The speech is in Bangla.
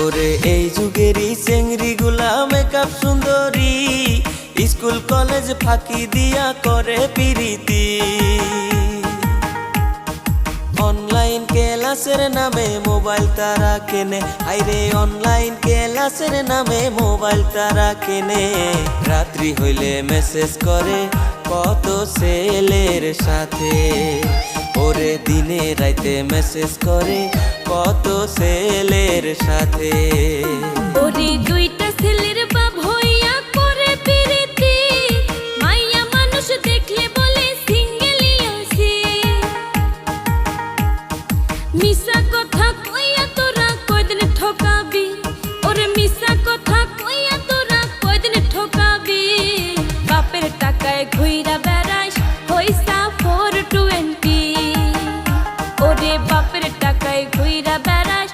ওরে এই যুগেরই চেংড়ি গুলা মেকআপ সুন্দরী, স্কুল কলেজ ফাঁকি দিয়া করে পিরিতি। অনলাইন ক্লাসের নামে মোবাইল তারা কেনে, আইরে অনলাইন ক্লাসের নামে মোবাইল তারা কেনে। রাত্রি হইলে মেসেজ করে কত ছেলের সাথে, ওরে দিনে রাইতে মেসেজ করে কত ছেলের সাথে। ওরে দুইটা ছেলের বাপ